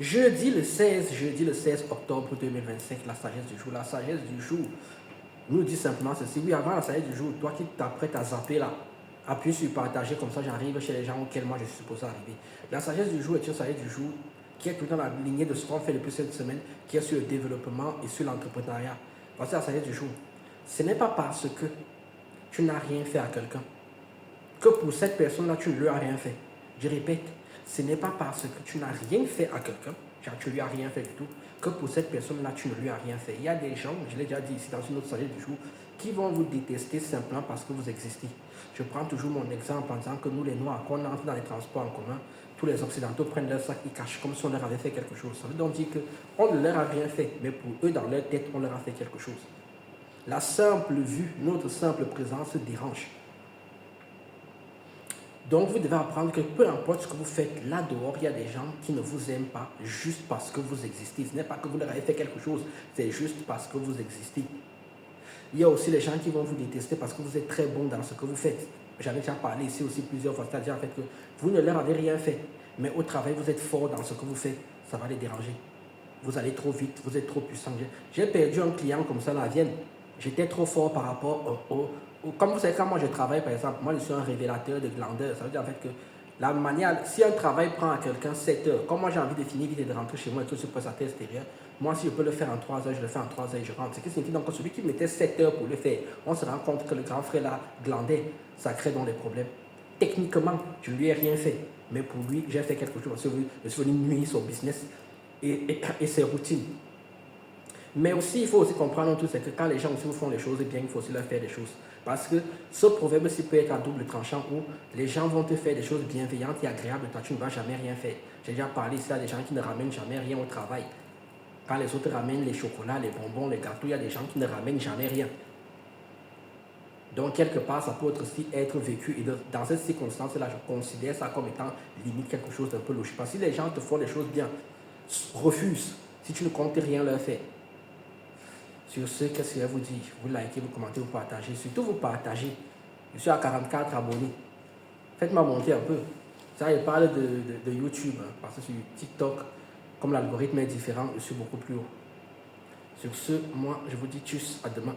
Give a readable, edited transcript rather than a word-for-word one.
Jeudi le 16 octobre 2025, la sagesse du jour. La sagesse du jour nous dit simplement ceci. Oui, avant la sagesse du jour, toi qui t'apprêtes à zapper là, appuie sur partager, comme ça j'arrive chez les gens auxquels moi je suis supposé arriver. La sagesse du jour est une sagesse du jour qui est tout dans la lignée de ce qu'on fait depuis cette semaine, qui est sur le développement et sur l'entrepreneuriat. Voici la sagesse du jour. Ce n'est pas parce que tu n'as rien fait à quelqu'un que pour cette personne-là, tu ne lui as rien fait. Je répète, ce n'est pas parce que tu n'as rien fait à quelqu'un, tu ne lui as rien fait du tout, que pour cette personne-là, tu ne lui as rien fait. Il y a des gens, je l'ai déjà dit ici dans une autre sagesse du jour, qui vont vous détester simplement parce que vous existez. Je prends toujours mon exemple en disant que nous, les Noirs, quand on entre dans les transports en commun, tous les Occidentaux prennent leur sac, ils cachent comme si on leur avait fait quelque chose. Ça veut donc dire qu'on ne leur a rien fait, mais pour eux, dans leur tête, on leur a fait quelque chose. La simple vue, notre simple présence dérange. Donc vous devez apprendre que peu importe ce que vous faites, là dehors, il y a des gens qui ne vous aiment pas juste parce que vous existez. Ce n'est pas que vous leur avez fait quelque chose, c'est juste parce que vous existez. Il y a aussi les gens qui vont vous détester parce que vous êtes très bon dans ce que vous faites. J'en ai déjà parlé ici aussi plusieurs fois, c'est-à-dire en fait que vous ne leur avez rien fait, mais au travail, vous êtes fort dans ce que vous faites, ça va les déranger. Vous allez trop vite, vous êtes trop puissant. J'ai perdu un client comme ça à la Vienne. J'étais trop fort par rapport comme vous savez, quand moi je travaille, par exemple, moi je suis un révélateur de glandeur. Ça veut dire en fait que la manière, si un travail prend à quelqu'un 7 heures, comme moi j'ai envie de finir vite et de rentrer chez moi et que je passe à tête extérieure, moi si je peux le faire en 3 heures, je le fais en 3 heures et je rentre. Ce qui signifie donc que celui qui mettait 7 heures pour le faire, on se rend compte que le grand frère là glandait, ça crée donc des problèmes. Techniquement, je ne lui ai rien fait, mais pour lui, j'ai fait quelque chose parce que je suis venu nuire son business et ses routines. Mais aussi, il faut aussi comprendre tout, c'est que quand les gens aussi vous font les choses bien, il faut aussi leur faire des choses. Parce que ce proverbe-ci peut être à double tranchant où les gens vont te faire des choses bienveillantes et agréables, toi tu ne vas jamais rien faire. J'ai déjà parlé ici à des gens qui ne ramènent jamais rien au travail. Quand les autres ramènent les chocolats, les bonbons, les gâteaux, il y a des gens qui ne ramènent jamais rien. Donc, quelque part, ça peut aussi être vécu. Et dans cette circonstance-là, je considère ça comme étant limite quelque chose d'un peu logique. Parce que si les gens te font les choses bien, refuse si tu ne comptes rien leur faire. Sur ce, qu'est-ce que je vous dis? Vous likez, vous commentez, vous partagez. Surtout, vous partagez. Je suis à 44 abonnés. Faites-moi monter un peu. Ça, je parle de YouTube. Parce que sur TikTok, comme l'algorithme est différent, je suis beaucoup plus haut. Sur ce, moi, je vous dis tchuss, à demain.